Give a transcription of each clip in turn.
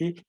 aquí,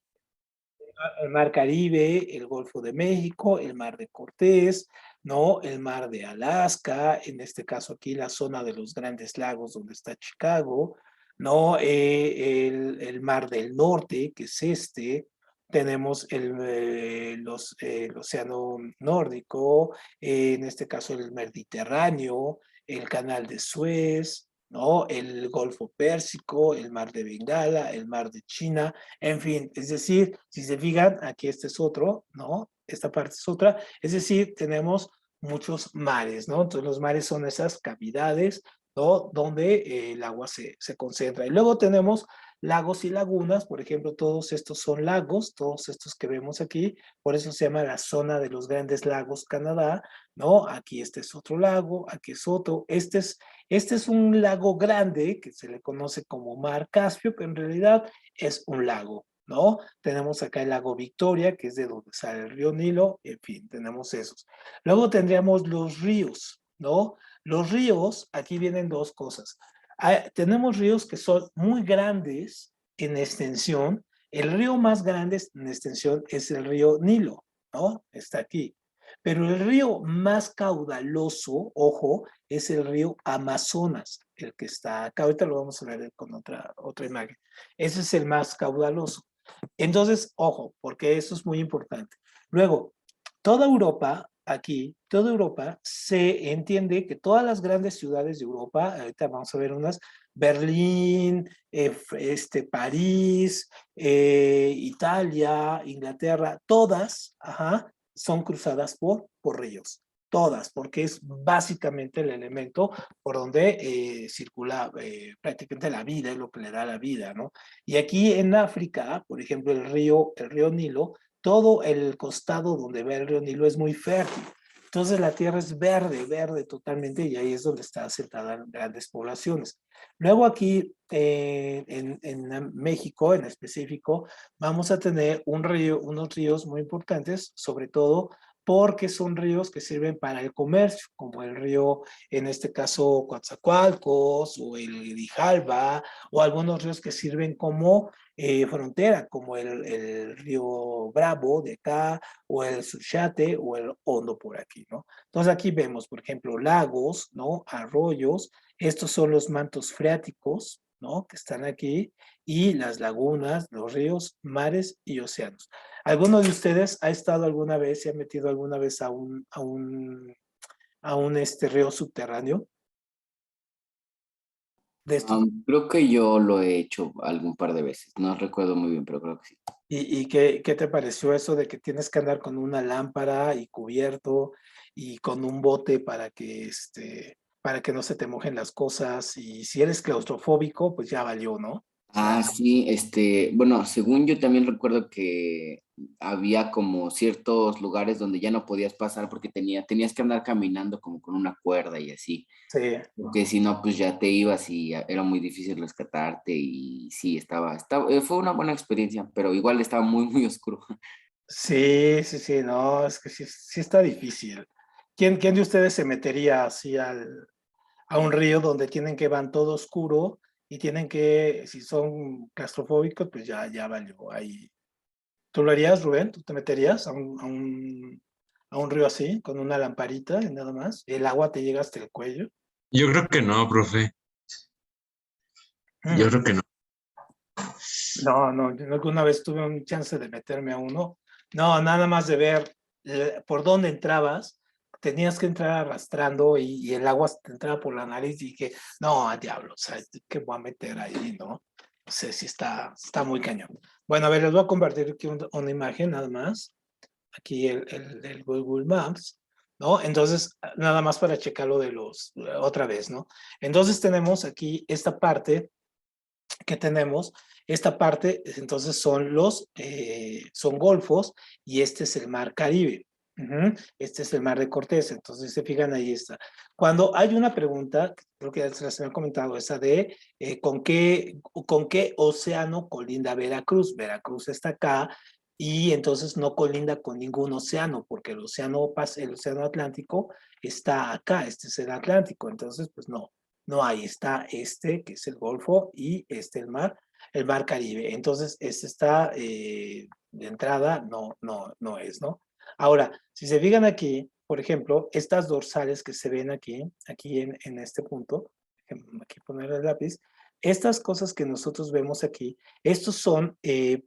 el mar Caribe, el Golfo de México, el mar de Cortés, ¿no? El mar de Alaska, en este caso aquí la zona de los Grandes Lagos donde está Chicago, ¿no? El mar del norte, que es este, tenemos el océano nórdico, en este caso el Mediterráneo, el canal de Suez, ¿no? El Golfo Pérsico, el mar de Bengala, el mar de China, en fin, es decir, si se fijan, aquí este es otro, ¿no? Esta parte es otra, es decir, tenemos muchos mares, ¿no? Entonces los mares son esas cavidades, ¿no? Donde el agua se concentra. Y luego tenemos lagos y lagunas, por ejemplo, todos estos son lagos, todos estos que vemos aquí, por eso se llama la zona de los Grandes Lagos, Canadá, ¿no? Aquí este es otro lago, aquí es otro, este es un lago grande que se le conoce como Mar Caspio, pero en realidad es un lago, ¿no? Tenemos acá el lago Victoria, que es de donde sale el río Nilo, en fin, tenemos esos. Luego tendríamos los ríos, ¿no? Los ríos, aquí vienen dos cosas. Tenemos ríos que son muy grandes en extensión. El río más grande en extensión es el río Nilo, ¿no? Está aquí. Pero el río más caudaloso, ojo, es el río Amazonas, el que está acá. Ahorita lo vamos a ver con otra imagen. Ese es el más caudaloso. Entonces, ojo, porque eso es muy importante. Luego, toda Europa, aquí, toda Europa, se entiende que todas las grandes ciudades de Europa, ahorita vamos a ver unas, Berlín, París, Italia, Inglaterra, todas, ajá, son cruzadas por ríos. Todas, porque es básicamente el elemento por donde circula prácticamente la vida, es lo que le da la vida, ¿no? Y aquí en África, por ejemplo, el río Nilo, todo el costado donde va el río Nilo es muy fértil. Entonces la tierra es verde, verde totalmente, y ahí es donde está asentada grandes poblaciones. Luego aquí en México, en específico, vamos a tener unos ríos muy importantes, sobre todo porque son ríos que sirven para el comercio, como el río, en este caso, Coatzacoalcos, o el Grijalba, o algunos ríos que sirven como frontera, como el río Bravo de acá, o el Suchiate, o el Hondo por aquí, ¿no? Entonces aquí vemos, por ejemplo, lagos, ¿no? Arroyos, estos son los mantos freáticos, ¿no? Que están aquí, y las lagunas, los ríos, mares y océanos. ¿Alguno de ustedes ha estado alguna vez, se ha metido alguna vez a un río subterráneo? De estos. Creo que yo lo he hecho algún par de veces. No recuerdo muy bien, pero creo que sí. ¿Y qué te pareció eso de que tienes que andar con una lámpara y cubierto y con un bote para que no se te mojen las cosas? Y si eres claustrofóbico, pues ya valió, ¿no? O sea, Sí, bueno, según yo también recuerdo que había como ciertos lugares donde ya no podías pasar porque tenías que andar caminando como con una cuerda y así, sí. porque si no, pues ya te ibas y era muy difícil rescatarte y sí, fue una buena experiencia, pero igual estaba muy, muy oscuro. Sí, sí, sí, no, es que sí, sí está difícil. ¿Quién de ustedes se metería así a un río donde tienen que van todo oscuro y tienen que, si son claustrofóbicos, pues ya valió ahí? ¿Tú lo harías, Rubén? ¿Tú te meterías a un río así, con una lamparita y nada más? ¿El agua te llega hasta el cuello? Yo creo que no, profe. Yo Mm. creo que no. No, no, yo alguna vez tuve un chance de meterme a uno. No, nada más de ver por dónde entrabas, tenías que entrar arrastrando y el agua te entraba por la nariz y dije, no, a diablo, o sea, ¿qué voy a meter ahí, no? No sé si está muy cañón. Bueno, a ver, les voy a compartir aquí una imagen nada más. Aquí el Google Maps, ¿no? Entonces, nada más para checarlo otra vez, ¿no? Entonces tenemos aquí esta parte que tenemos, esta parte, entonces son golfos y este es el mar Caribe. Este es el mar de Cortés, entonces se fijan ahí está. Cuando hay una pregunta, creo que ya se las había comentado, esa de ¿con qué océano colinda Veracruz? Veracruz está acá y entonces no colinda con ningún océano, porque el océano Atlántico está acá, este es el Atlántico, entonces pues no, no, ahí está que es el Golfo, y el mar. el mar Caribe. Entonces, este está de entrada, no es, ¿no? Ahora, si se fijan aquí, por ejemplo, estas dorsales que se ven aquí en este punto, aquí poner el lápiz, estas cosas que nosotros vemos aquí, estos son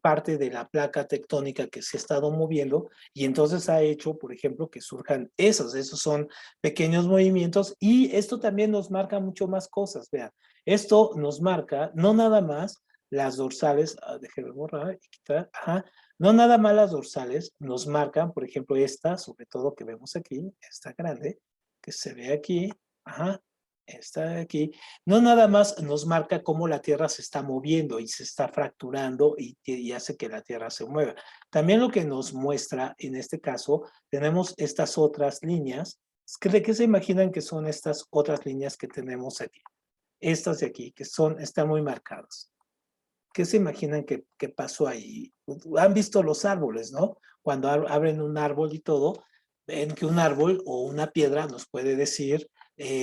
parte de la placa tectónica que se ha estado moviendo y entonces ha hecho, por ejemplo, que surjan esos son pequeños movimientos y esto también nos marca mucho más cosas, vean. Esto nos marca no nada más las dorsales, déjenme borrar y quitar, no nada más las dorsales nos marcan, por ejemplo, esta, sobre todo que vemos aquí, esta grande, que se ve aquí, esta de aquí, no nada más nos marca cómo la Tierra se está moviendo y se está fracturando y hace que la Tierra se mueva. También lo que nos muestra, en este caso, tenemos estas otras líneas. ¿De qué se imaginan que son estas otras líneas que tenemos aquí? Estas de aquí, que están muy marcadas. ¿Qué se imaginan que pasó ahí? Han visto los árboles, ¿no? Cuando abren un árbol y todo, ven que un árbol o una piedra nos puede decir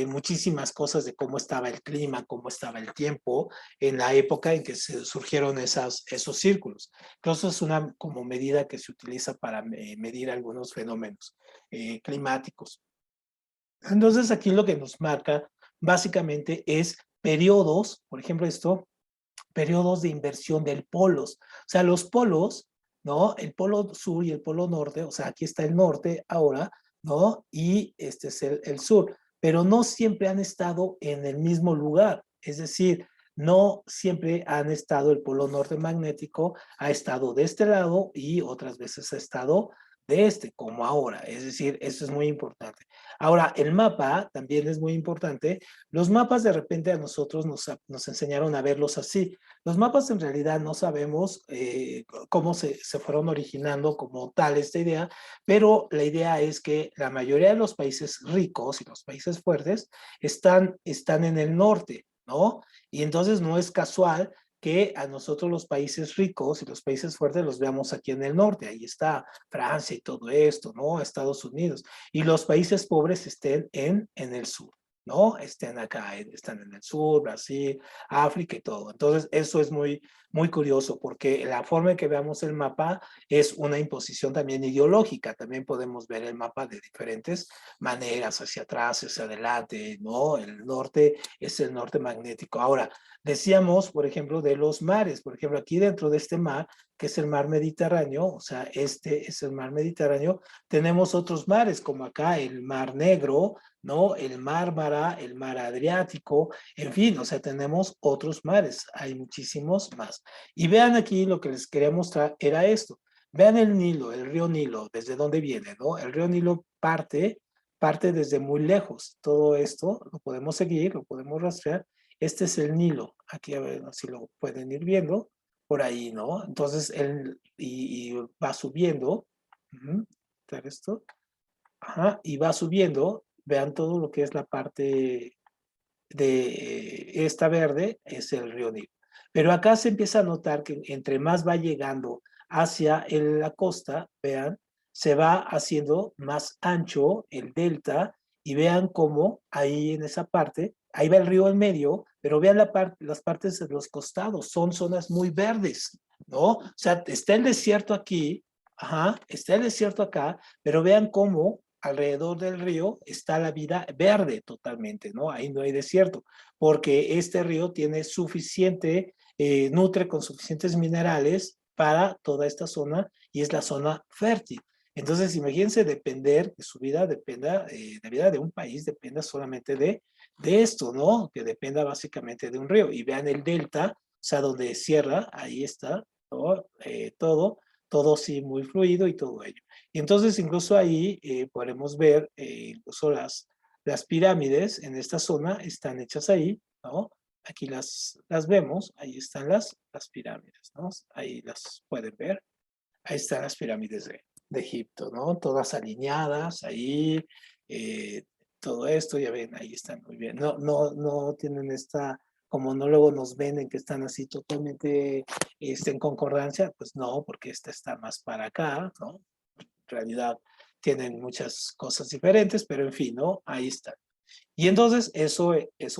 muchísimas cosas de cómo estaba el clima, cómo estaba el tiempo en la época en que se surgieron esos círculos. Entonces es una como medida que se utiliza para medir algunos fenómenos climáticos. Entonces aquí lo que nos marca básicamente es periodos, por ejemplo esto, periodos de inversión del polos. O sea, los polos, ¿no? El polo sur y el polo norte, o sea, aquí está el norte ahora, ¿no? Y este es el sur, pero no siempre han estado en el mismo lugar. Es decir, no siempre han estado, el polo norte magnético ha estado de este lado y otras veces ha estado de este, como ahora. Es decir, eso es muy importante. Ahora, el mapa también es muy importante. Los mapas de repente a nosotros nos enseñaron a verlos así. Los mapas en realidad no sabemos cómo se fueron originando como tal esta idea, pero la idea es que la mayoría de los países ricos y los países fuertes están en el norte, ¿no? Y entonces no es casual que a nosotros los países ricos y los países fuertes los veamos aquí en el norte. Ahí está Francia y todo esto, ¿no? Estados Unidos. Y los países pobres estén en el sur. ¿No? Están acá, están en el sur, Brasil, África y todo. Entonces, eso es muy, muy curioso porque la forma en que veamos el mapa es una imposición también ideológica. También podemos ver el mapa de diferentes maneras, hacia atrás, hacia adelante, ¿no? El norte es el norte magnético. Ahora, decíamos, por ejemplo, de los mares. Por ejemplo, aquí dentro de este mar, que es el mar Mediterráneo, o sea, este es el mar Mediterráneo, tenemos otros mares, como acá el mar Negro, ¿no? El Mármara, el mar Adriático, en fin, o sea, tenemos otros mares, hay muchísimos más. Y vean aquí lo que les quería mostrar era esto. Vean el Nilo, el río Nilo, desde dónde viene, ¿no? El río Nilo parte desde muy lejos. Todo esto lo podemos seguir, lo podemos rastrear. Este es el Nilo. Aquí a ver si lo pueden ir viendo por ahí, ¿no? Entonces, y va subiendo. Esto. Y va subiendo. Vean todo lo que es la parte de esta verde, es el río Nilo. Pero acá se empieza a notar que entre más va llegando hacia la costa, vean, se va haciendo más ancho el delta y vean cómo ahí en esa parte, ahí va el río en medio, pero vean las partes de los costados, son zonas muy verdes, ¿no? O sea, está el desierto aquí, está el desierto acá, pero vean cómo alrededor del río está la vida verde totalmente, ¿no? Ahí no hay desierto, porque este río tiene suficiente, nutre con suficientes minerales para toda esta zona y es la zona fértil. Entonces, imagínense depender, que su vida dependa, la vida de un país dependa solamente de esto, ¿no? Que dependa básicamente de un río. Y vean el delta, o sea, donde cierra, ahí está, ¿no? Todo sí muy fluido y todo ello. Y entonces incluso ahí podemos ver incluso las pirámides en esta zona están hechas ahí, ¿no? Aquí las vemos, ahí están las pirámides, ¿no? Ahí las pueden ver. Ahí están las pirámides de Egipto, ¿no? Todas alineadas, ahí, todo esto, ya ven, ahí están muy bien. No tienen esta, como no luego nos ven en que están así totalmente en concordancia, pues no, porque esta está más para acá, ¿no? En realidad tienen muchas cosas diferentes, pero en fin, ¿no? Ahí están. Y entonces eso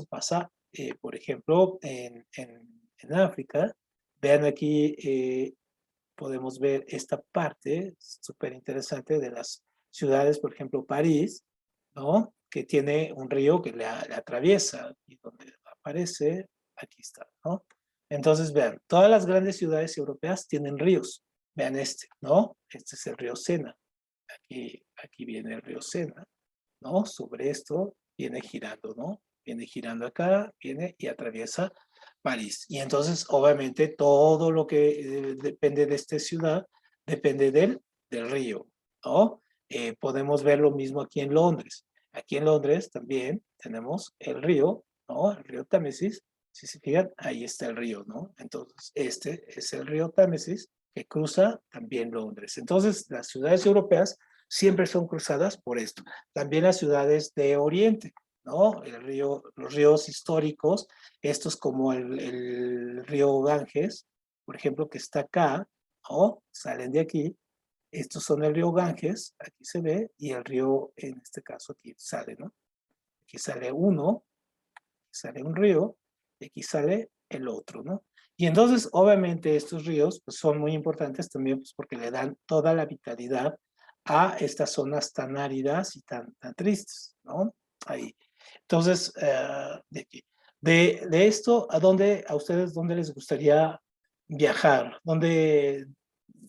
pasa, por ejemplo, en África, Vean aquí, podemos ver esta parte súper interesante de las ciudades, por ejemplo, París, ¿no? Que tiene un río que le atraviesa y donde aparece, aquí está, ¿no? Entonces, vean, todas las grandes ciudades europeas tienen ríos. Vean este, ¿no? Este es el río Sena. Aquí viene el río Sena, ¿no? Sobre esto viene girando, ¿no? Viene girando acá, viene y atraviesa París. Y entonces, obviamente, todo lo que depende de esta ciudad depende del río, ¿no? Podemos ver lo mismo aquí en Londres. Aquí en Londres también tenemos el río, ¿no? El río Támesis. Si se fijan, ahí está el río, ¿no? Entonces, este es el río Támesis que cruza también Londres. Entonces, las ciudades europeas siempre son cruzadas por esto. También las ciudades de Oriente, ¿no? Los ríos históricos, estos como el río Ganges, por ejemplo, que está acá, ¿no? Salen de aquí. Estos son el río Ganges, aquí se ve, y el río, en este caso, aquí sale, ¿no? Aquí sale uno, aquí sale un río, y aquí sale el otro, ¿no? Y entonces, obviamente, estos ríos pues, son muy importantes también pues, porque le dan toda la vitalidad a estas zonas tan áridas y tan tristes, ¿no? Ahí. Entonces, de aquí. De esto, a ustedes, dónde les gustaría viajar? ¿Dónde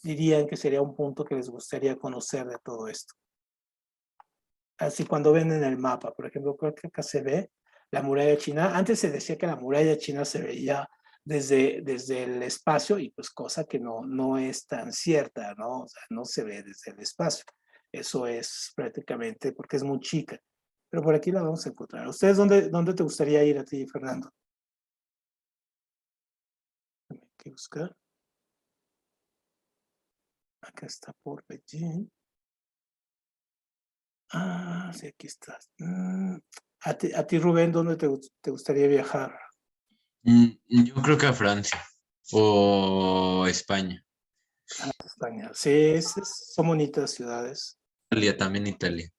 dirían que sería un punto que les gustaría conocer de todo esto? Así cuando ven en el mapa, por ejemplo, creo que acá se ve la muralla china. Antes se decía que la muralla china se veía desde el espacio y pues cosa que no es tan cierta, ¿no? O sea, no se ve desde el espacio. Eso es prácticamente porque es muy chica. Pero por aquí la vamos a encontrar. ¿Ustedes dónde te gustaría ir a ti, Fernando? Hay que buscar. Acá está por Beijing. Ah, sí, aquí estás. A ti, Rubén, ¿dónde te gustaría viajar? Yo creo que a Francia o España. España. Sí, son bonitas ciudades. Italia, también Italia.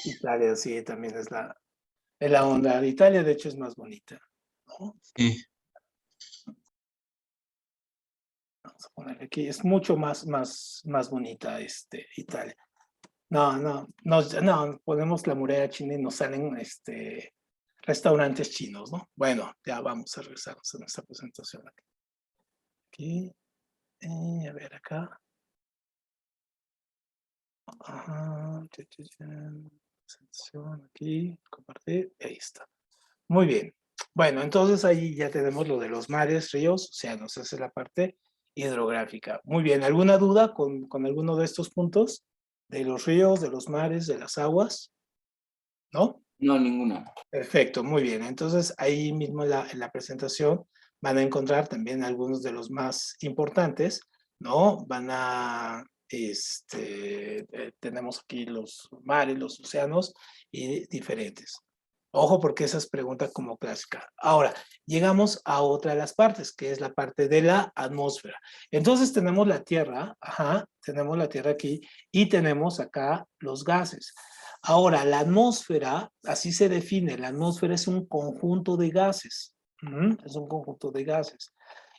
Italia, sí, también es la onda. Italia, de hecho, es más bonita, ¿no? Sí. Vamos a ponerle aquí. Es mucho más bonita Italia. No, ponemos la muralla china y nos salen restaurantes chinos, ¿no? Bueno, ya vamos a regresarnos a nuestra presentación aquí. A ver acá. Ajá, presentación aquí, compartir, ahí está. Muy bien. Bueno, entonces ahí ya tenemos lo de los mares, ríos, océanos, esa es la parte hidrográfica. Muy bien, ¿alguna duda con alguno de estos puntos? De los ríos, de los mares, de las aguas, ¿no? No, ninguna. Perfecto, muy bien. Entonces ahí mismo en la presentación van a encontrar también algunos de los más importantes, ¿no? Tenemos aquí los mares, los océanos y diferentes. Ojo porque esa es pregunta como clásica. Ahora, llegamos a otra de las partes, que es la parte de la atmósfera. Entonces tenemos la Tierra, tenemos la Tierra aquí y tenemos acá los gases. Ahora, la atmósfera, así se define, la atmósfera es un conjunto de gases. Es un conjunto de gases.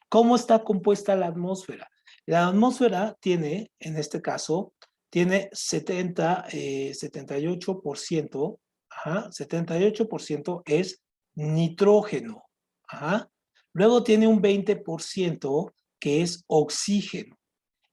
¿Cómo está compuesta la atmósfera? La atmósfera tiene, en este caso, tiene 78%, 78% es nitrógeno. Luego tiene un 20% que es oxígeno.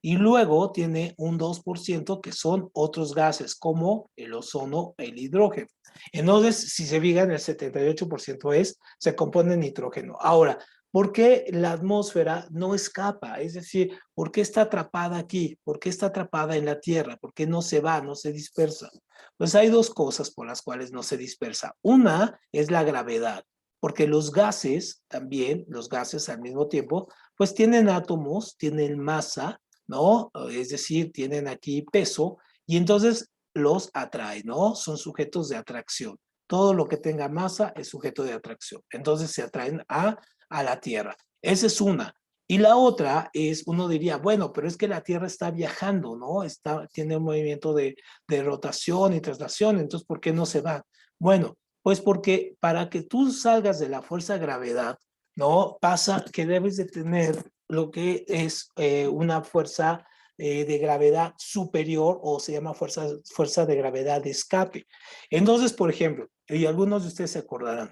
Y luego tiene un 2% que son otros gases, como el ozono, el hidrógeno. Entonces, si se fijan, el 78% se compone de nitrógeno. Ahora, ¿por qué la atmósfera no escapa? Es decir, ¿por qué está atrapada aquí? ¿Por qué está atrapada en la Tierra? ¿Por qué no se va, no se dispersa? Pues hay dos cosas por las cuales no se dispersa. Una es la gravedad, porque los gases también, los gases al mismo tiempo, pues tienen átomos, tienen masa, ¿no? Es decir, tienen aquí peso y entonces los atrae, ¿no? Son sujetos de atracción. Todo lo que tenga masa es sujeto de atracción. Entonces se atraen a la Tierra. Esa es una. Y la otra es, uno diría, bueno, pero es que la Tierra está viajando, ¿no? Tiene un movimiento de rotación y traslación, entonces, ¿por qué no se va? Bueno, pues porque para que tú salgas de la fuerza de gravedad, ¿no? Pasa que debes de tener lo que es una fuerza de gravedad superior, o se llama fuerza de gravedad de escape. Entonces, por ejemplo, y algunos de ustedes se acordarán,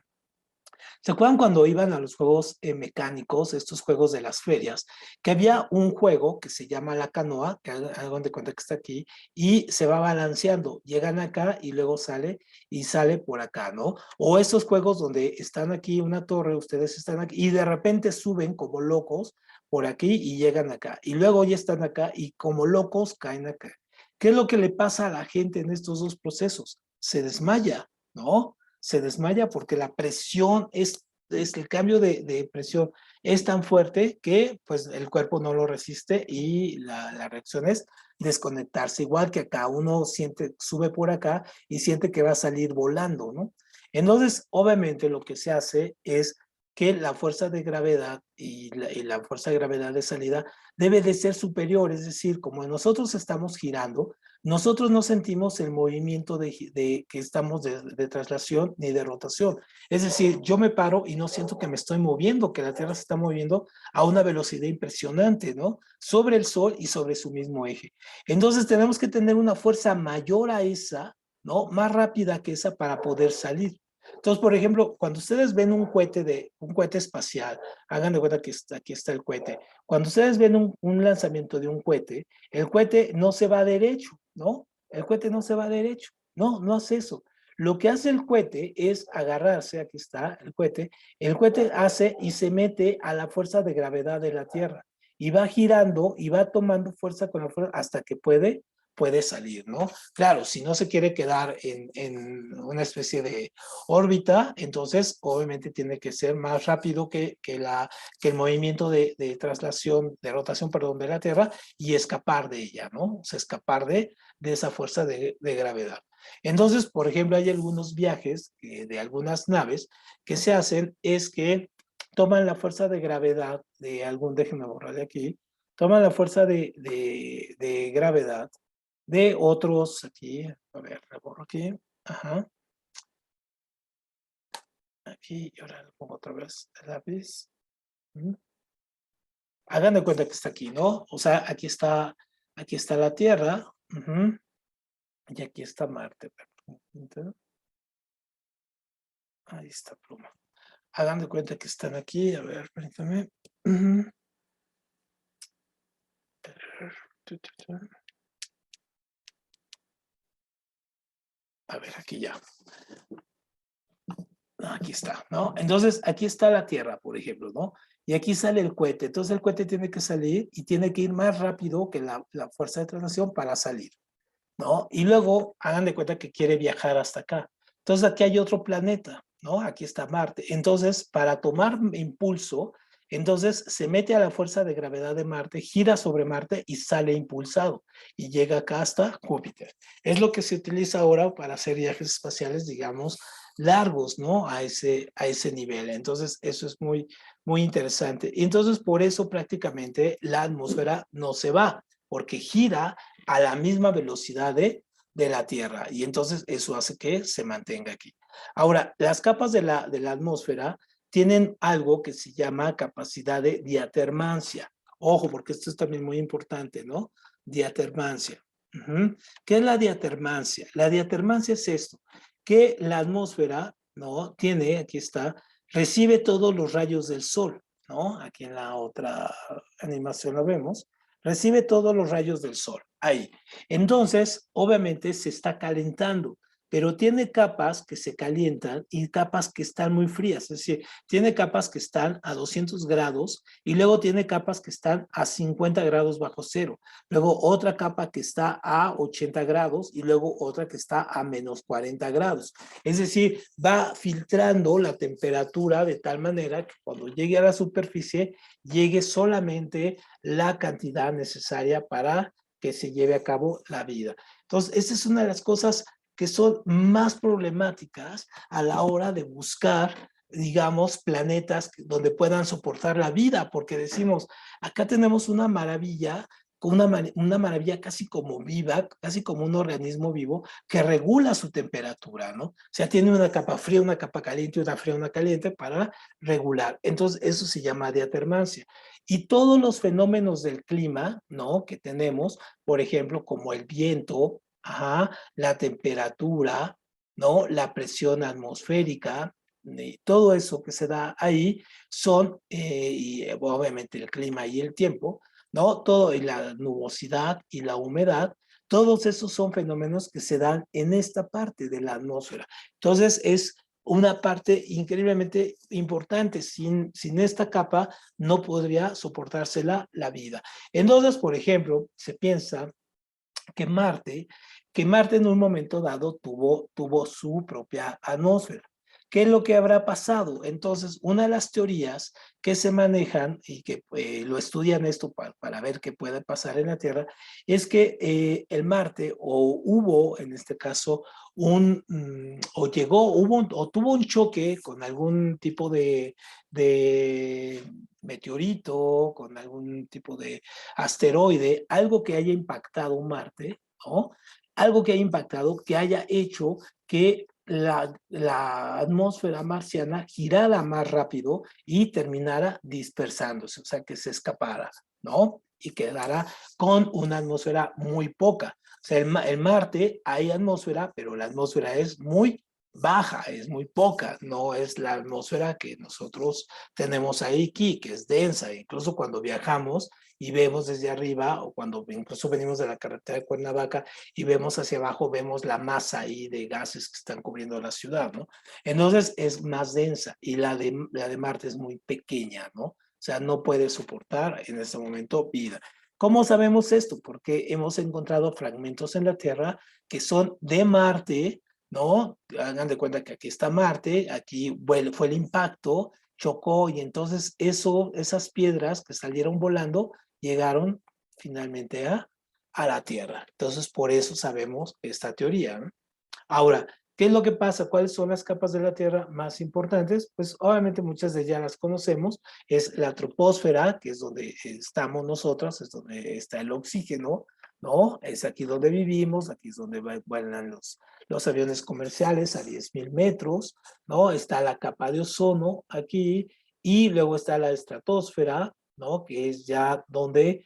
¿se acuerdan cuando iban a los juegos mecánicos, estos juegos de las ferias, que había un juego que se llama la canoa, que hagan de cuenta que está aquí, y se va balanceando, llegan acá y luego sale y sale por acá, ¿no? O estos juegos donde están aquí una torre, ustedes están aquí y de repente suben como locos por aquí y llegan acá, y luego ya están acá y como locos caen acá. ¿Qué es lo que le pasa a la gente en estos dos procesos? Se desmaya, ¿no? Se desmaya porque la presión es el cambio de presión es tan fuerte que pues el cuerpo no lo resiste y la reacción es desconectarse. Igual que acá uno siente, sube por acá y siente que va a salir volando, ¿no? Entonces, obviamente lo que se hace es que la fuerza de gravedad y la fuerza de gravedad de salida debe de ser superior, es decir, como nosotros estamos girando, nosotros no sentimos el movimiento que estamos de traslación ni de rotación. Es decir, yo me paro y no siento que me estoy moviendo, que la Tierra se está moviendo a una velocidad impresionante, ¿no? Sobre el Sol y sobre su mismo eje. Entonces tenemos que tener una fuerza mayor a esa, ¿no? Más rápida que esa para poder salir. Entonces, por ejemplo, cuando ustedes ven un cohete espacial, hagan de cuenta que aquí está el cohete. Cuando ustedes ven un lanzamiento de un cohete, el cohete no se va derecho, ¿no? El cohete no se va derecho. No, no hace eso. Lo que hace el cohete es agarrarse, aquí está el cohete hace y se mete a la fuerza de gravedad de la Tierra y va girando y va tomando fuerza con la fuerza hasta que puede salir, ¿no? Claro, si no se quiere quedar en una especie de órbita, entonces obviamente tiene que ser más rápido que el movimiento de traslación, de rotación, perdón, de la Tierra y escapar de ella, ¿no? O sea, escapar de esa fuerza de gravedad. Entonces, por ejemplo, hay algunos viajes de algunas naves que se hacen es que toman la fuerza de gravedad de déjenme borrar de aquí, toman la fuerza de gravedad de otros, aquí, a ver, le borro aquí, ajá, aquí, y ahora le pongo otra vez el lápiz. Hagan de cuenta que está aquí, ¿no? O sea, aquí está la Tierra, y aquí está Marte. Ahí está pluma. Hagan de cuenta que están aquí, a ver, permítanme. A ver, aquí ya. Aquí está, ¿no? Entonces, aquí está la Tierra, por ejemplo, ¿no? Y aquí sale el cohete. Entonces, el cohete tiene que salir y tiene que ir más rápido que la fuerza de traslación para salir, ¿no? Y luego, hagan de cuenta que quiere viajar hasta acá. Entonces, aquí hay otro planeta, ¿no? Aquí está Marte. Entonces, para tomar impulso, entonces se mete a la fuerza de gravedad de Marte, gira sobre Marte y sale impulsado y llega acá hasta Júpiter. Es lo que se utiliza ahora para hacer viajes espaciales, digamos, largos, ¿no? A ese nivel. Entonces, eso es muy, muy interesante. Y entonces, por eso prácticamente la atmósfera no se va, porque gira a la misma velocidad de la Tierra. Y entonces eso hace que se mantenga aquí. Ahora, las capas de la atmósfera tienen algo que se llama capacidad de diatermancia. Ojo, porque esto es también muy importante, ¿no? Diatermancia. ¿Qué es la diatermancia? La diatermancia es esto, que la atmósfera, ¿no? Tiene, aquí está, recibe todos los rayos del sol, ¿no? Aquí en la otra animación lo vemos. Recibe todos los rayos del sol, ahí. Entonces, obviamente se está calentando, pero tiene capas que se calientan y capas que están muy frías, es decir, tiene capas que están a 200 grados y luego tiene capas que están a 50 grados bajo cero, luego otra capa que está a 80 grados y luego otra que está a menos 40 grados. Es decir, va filtrando la temperatura de tal manera que cuando llegue a la superficie, llegue solamente la cantidad necesaria para que se lleve a cabo la vida. Entonces, esta es una de las cosas que son más problemáticas a la hora de buscar, digamos, planetas donde puedan soportar la vida, porque decimos, acá tenemos una maravilla, una maravilla casi como viva, casi como un organismo vivo que regula su temperatura, ¿no? O sea, tiene una capa fría, una capa caliente, una fría, una caliente para regular. Entonces, eso se llama diatermancia. Y todos los fenómenos del clima, ¿no? Que tenemos, por ejemplo, como el viento, ajá, la temperatura, ¿no? La presión atmosférica, todo eso que se da ahí son, y obviamente el clima y el tiempo, ¿no? Todo, y la nubosidad y la humedad, todos esos son fenómenos que se dan en esta parte de la atmósfera. Entonces es una parte increíblemente importante. Sin esta capa no podría soportársela la vida. Entonces, por ejemplo, se piensa que Marte, que Marte en un momento dado tuvo su propia atmósfera. ¿Qué es lo que habrá pasado? Entonces, una de las teorías que se manejan y que lo estudian esto para ver qué puede pasar en la Tierra es que el Marte o hubo, en este caso, o llegó, o tuvo un choque con algún tipo de meteorito, con algún tipo de asteroide, algo que haya impactado Marte, ¿no? Algo que haya impactado, que haya hecho que la atmósfera marciana girara más rápido y terminara dispersándose, o sea, que se escapara, ¿no? Y quedara con una atmósfera muy poca. O sea, el Marte hay atmósfera, pero la atmósfera es muy baja, es muy poca, no es la atmósfera que nosotros tenemos ahí aquí, que es densa. Incluso cuando viajamos y vemos desde arriba, o cuando incluso venimos de la carretera de Cuernavaca y vemos hacia abajo, vemos la masa ahí de gases que están cubriendo la ciudad, ¿no? Entonces es más densa y la de Marte es muy pequeña, ¿no? O sea, no puede soportar en este momento vida. ¿Cómo sabemos esto? Porque hemos encontrado fragmentos en la Tierra que son de Marte, ¿no? Hagan de cuenta que aquí está Marte, aquí fue el impacto, chocó y entonces esas piedras que salieron volando llegaron finalmente a la Tierra. Entonces, por eso sabemos esta teoría, ¿no? Ahora, ¿qué es lo que pasa? ¿Cuáles son las capas de la Tierra más importantes? Pues obviamente muchas de ellas las conocemos. Es la troposfera, que es donde estamos nosotros, es donde está el oxígeno, ¿no? Es aquí donde vivimos, aquí es donde vuelan los aviones comerciales a 10,000 metros, ¿no? Está la capa de ozono aquí y luego está la estratosfera, ¿no? Que es ya donde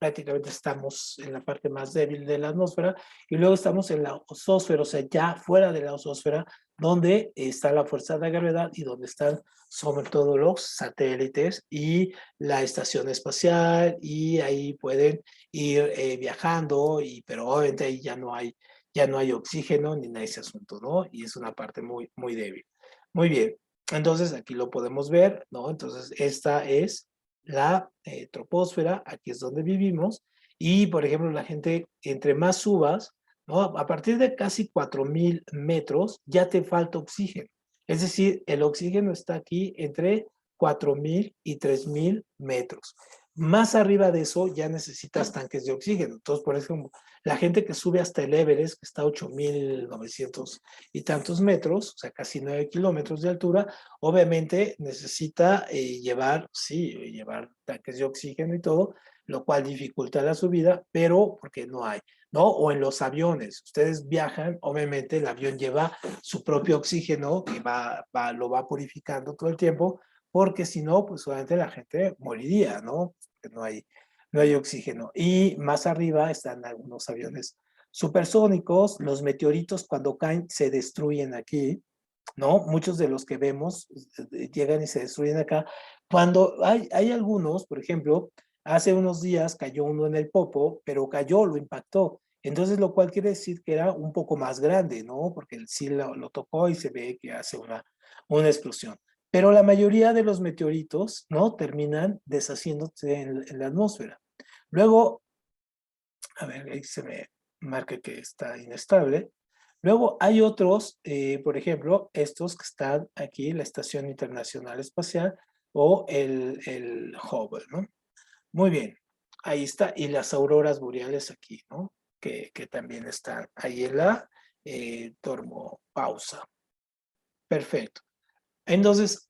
prácticamente estamos en la parte más débil de la atmósfera y luego estamos en la osósfera, o sea, ya fuera de la osósfera, donde está la fuerza de la gravedad y donde están sobre todo los satélites y la estación espacial y ahí pueden ir viajando, pero obviamente ahí ya no hay oxígeno ni nada de ese asunto, ¿no? Y es una parte muy, muy débil. Muy bien, entonces aquí lo podemos ver, ¿no? Entonces esta es la troposfera, aquí es donde vivimos, y por ejemplo la gente, entre más subas, ¿no? A partir de casi 4,000 metros ya te falta oxígeno. Es decir, el oxígeno está aquí entre 4,000 y 3,000 metros. Más arriba de eso ya necesitas tanques de oxígeno. Entonces, por ejemplo, la gente que sube hasta el Everest, que está a 8,900 y tantos metros, o sea, casi 9 kilómetros de altura, obviamente necesita llevar tanques de oxígeno y todo, lo cual dificulta la subida, pero porque no hay, ¿no? O en los aviones, ustedes viajan, obviamente el avión lleva su propio oxígeno que lo va purificando todo el tiempo, porque si no, pues obviamente la gente moriría, ¿no? Porque no hay oxígeno. Y más arriba están algunos aviones supersónicos, los meteoritos cuando caen se destruyen aquí, ¿no? Muchos de los que vemos llegan y se destruyen acá. Cuando hay algunos, por ejemplo, hace unos días cayó uno en el Popo, pero cayó, lo impactó. Entonces, lo cual quiere decir que era un poco más grande, ¿no? Porque sí lo tocó y se ve que hace una explosión. Pero la mayoría de los meteoritos, ¿no? Terminan deshaciéndose en la atmósfera. Luego, a ver, ahí se me marca que está inestable. Luego hay otros, por ejemplo, estos que están aquí, la Estación Internacional Espacial o el Hubble, ¿no? Muy bien, ahí está. Y las auroras boreales aquí, ¿no? Que también están ahí en la tormopausa. Perfecto. Entonces,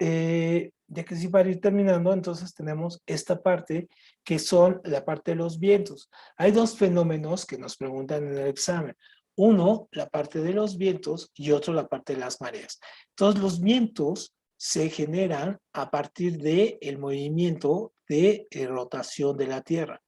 ya que sí para ir terminando, entonces tenemos esta parte que son la parte de los vientos. Hay dos fenómenos que nos preguntan en el examen. Uno, la parte de los vientos y otro, la parte de las mareas. Entonces, los vientos se generan a partir del movimiento de rotación de la Tierra.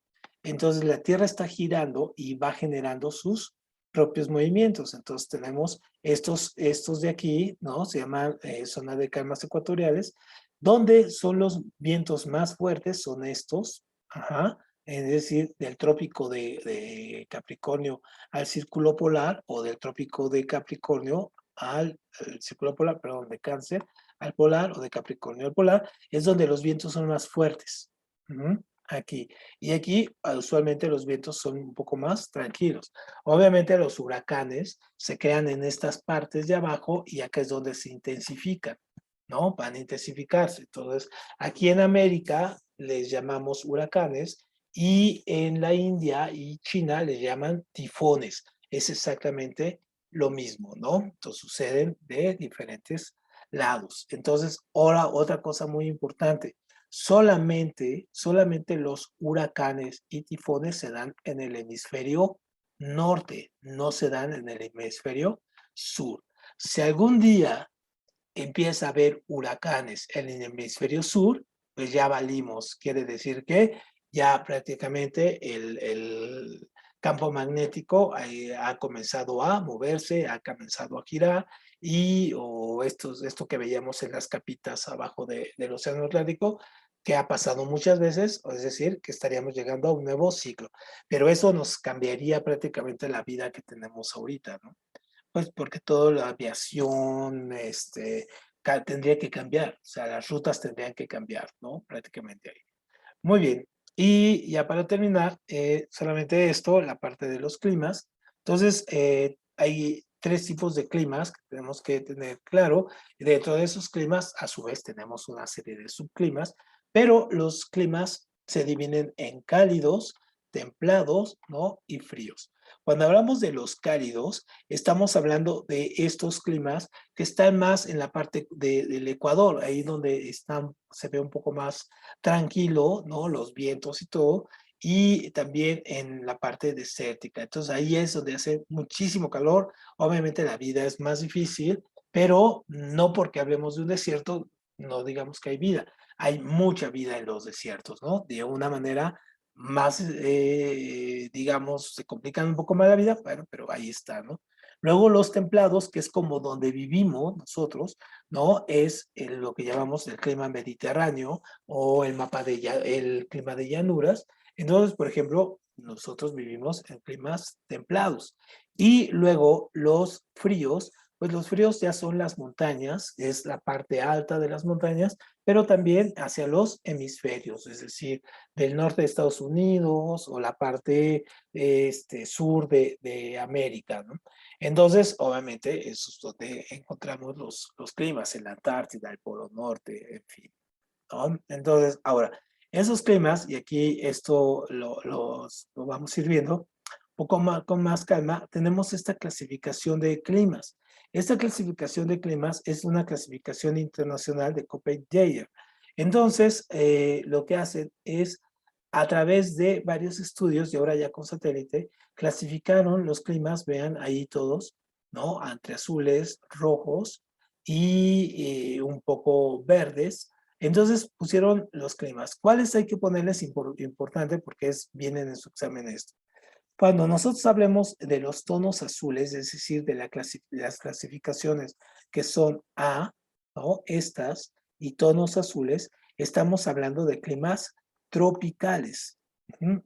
Entonces, la Tierra está girando y va generando sus propios movimientos. Entonces, tenemos estos de aquí, ¿no? Se llaman zona de calmas ecuatoriales, donde son los vientos más fuertes, son estos, ajá, es decir, del trópico de Capricornio al círculo polar o del trópico de Capricornio al círculo polar, perdón, de Cáncer al polar o de Capricornio al polar, es donde los vientos son más fuertes. Aquí. Y aquí usualmente los vientos son un poco más tranquilos. Obviamente los huracanes se crean en estas partes de abajo y acá es donde se intensifican, ¿no? Van a intensificarse. Entonces, aquí en América les llamamos huracanes y en la India y China les llaman tifones. Es exactamente lo mismo, ¿no? Entonces suceden de diferentes lados. Entonces, ahora otra cosa muy importante. Solamente los huracanes y tifones se dan en el hemisferio norte, no se dan en el hemisferio sur. Si algún día empieza a haber huracanes en el hemisferio sur, pues ya valimos. Quiere decir que ya prácticamente el campo magnético ha comenzado a moverse, ha comenzado a girar y o esto que veíamos en las capitas abajo del Océano Atlántico, que ha pasado muchas veces, es decir, que estaríamos llegando a un nuevo ciclo. Pero eso nos cambiaría prácticamente la vida que tenemos ahorita, ¿no? Pues porque toda la aviación tendría que cambiar, o sea, las rutas tendrían que cambiar, ¿no? Prácticamente ahí. Muy bien. Y ya para terminar, solamente esto, la parte de los climas. Entonces, hay tres tipos de climas que tenemos que tener claro. Y dentro de esos climas, a su vez, tenemos una serie de subclimas, pero los climas se dividen en cálidos, templados, ¿no? Y fríos. Cuando hablamos de los cálidos, estamos hablando de estos climas que están más en la parte del Ecuador, ahí donde se ve un poco más tranquilo, ¿no? Los vientos y todo, y también en la parte desértica. Entonces ahí es donde hace muchísimo calor. Obviamente la vida es más difícil, pero no porque hablemos de un desierto, no digamos que hay vida. Hay mucha vida en los desiertos, ¿no? De una manera más, digamos, se complican un poco más la vida, bueno, pero ahí está, ¿no? Luego los templados, que es como donde vivimos nosotros, ¿no? Es lo que llamamos el clima mediterráneo o el clima de llanuras. Entonces, por ejemplo, nosotros vivimos en climas templados. Y luego los fríos, pues los fríos ya son las montañas, es la parte alta de las montañas, pero también hacia los hemisferios, es decir, del norte de Estados Unidos o la parte sur de América, ¿no? Entonces, obviamente, eso es donde encontramos los climas, en la Antártida, el Polo Norte, en fin, ¿no? Entonces, ahora, esos climas, y aquí esto lo vamos a ir viendo un poco más, con más calma, tenemos esta clasificación de climas. Esta clasificación de climas es una clasificación internacional de Köppen-Geiger. Entonces, lo que hacen es, a través de varios estudios, y ahora ya con satélite, clasificaron los climas, vean ahí todos, ¿no? Entre azules, rojos y un poco verdes. Entonces pusieron los climas. ¿Cuáles hay que ponerles importante? Porque vienen en su examen esto. Cuando nosotros hablemos de los tonos azules, es decir, de las clasificaciones que son A, ¿no? Estas, y tonos azules, estamos hablando de climas tropicales.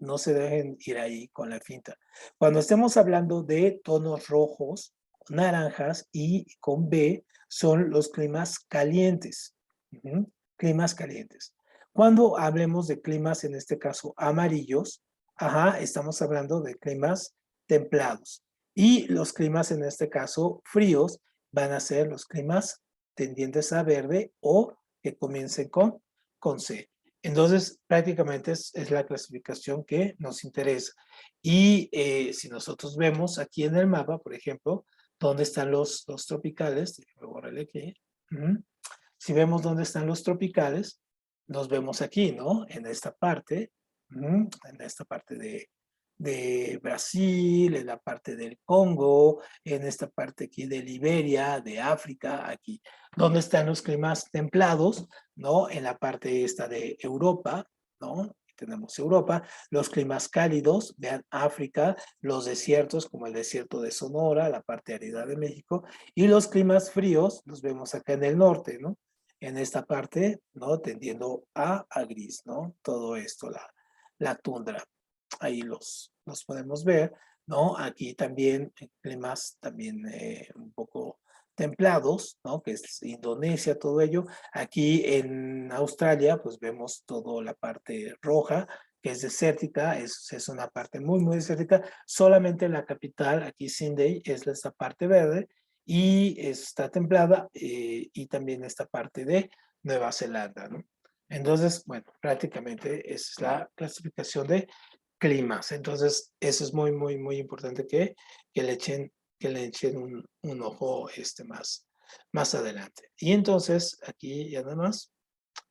No se dejen ir ahí con la finta. Cuando estemos hablando de tonos rojos, naranjas y con B, son los climas calientes. Climas calientes. Cuando hablemos de climas, en este caso amarillos, estamos hablando de climas templados. Y los climas, en este caso, fríos, van a ser los climas tendientes a verde o que comiencen con C. Entonces, prácticamente es la clasificación que nos interesa. Y si nosotros vemos aquí en el mapa, por ejemplo, dónde están los tropicales, déjenme borrarle aquí. Si vemos dónde están los tropicales, los vemos aquí, ¿no? En esta parte, en esta parte de Brasil, en la parte del Congo, en esta parte aquí de Liberia, de África, aquí. ¿Dónde están los climas templados? ¿No? En la parte esta de Europa, ¿no? Tenemos Europa, los climas cálidos, vean África, los desiertos como el desierto de Sonora, la parte árida de México, y los climas fríos los vemos acá en el norte, ¿no? En esta parte, ¿no? Tendiendo a gris, ¿no? Todo esto, la tundra. Ahí los podemos ver, ¿no? Aquí también climas también un poco templados, ¿no? Que es Indonesia, todo ello. Aquí en Australia, pues vemos toda la parte roja, que es desértica, es una parte muy, muy desértica. Solamente la capital, aquí Sydney, es esta parte verde y está templada y también esta parte de Nueva Zelanda, ¿no? Entonces, bueno, prácticamente esa es la clasificación de climas. Entonces, eso es muy, muy, muy importante que le echen un ojo más adelante. Y entonces, aquí ya nada más,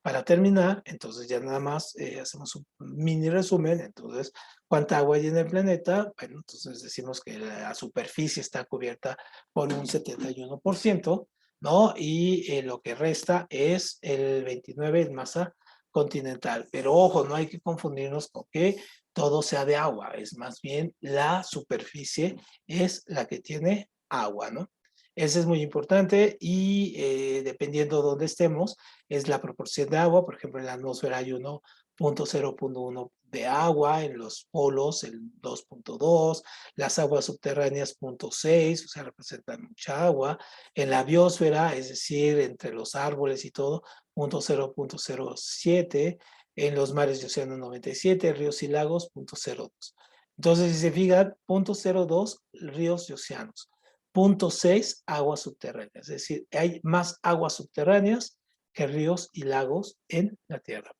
para terminar, entonces ya nada más hacemos un mini resumen. Entonces, ¿cuánta agua hay en el planeta? Bueno, entonces decimos que la superficie está cubierta por un 71%, ¿no? Y lo que resta es el 29% en masa continental. Pero ojo, no hay que confundirnos con que todo sea de agua, es más bien la superficie es la que tiene agua, ¿no? Eso es muy importante y dependiendo de dónde estemos, es la proporción de agua. Por ejemplo, en la atmósfera hay 1.0.1 de agua, en los polos el 2.2, las aguas subterráneas 0.6, o sea, representan mucha agua. En la biosfera, es decir, entre los árboles y todo, 0.07, en los mares y océanos 97, ríos y lagos 0.02. Entonces, si se fijan, 0.02 ríos y océanos. 0.6 aguas subterráneas, es decir, hay más aguas subterráneas que ríos y lagos en la Tierra,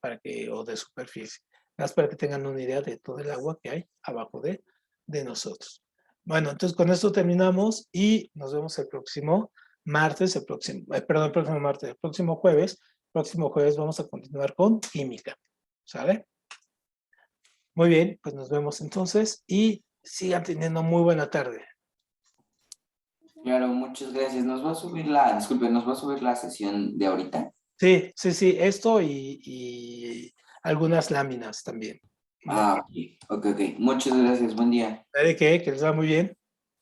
o de superficie. Más para que tengan una idea de todo el agua que hay abajo de nosotros. Bueno, entonces con esto terminamos y nos vemos el próximo martes, el próximo martes, el próximo jueves. Próximo jueves vamos a continuar con química, ¿sale? Muy bien, pues nos vemos entonces y sigan teniendo muy buena tarde. Claro, muchas gracias. Disculpe, nos va a subir la sesión de ahorita. Sí, sí, sí, esto y algunas láminas también. Ah, ok. Muchas gracias, buen día. ¿De qué? Que les va muy bien.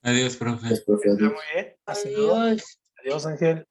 Adiós, profe. Gracias, profe. Que les va Adiós. muy bien. Hasta luego. Adiós. Adiós, Ángel.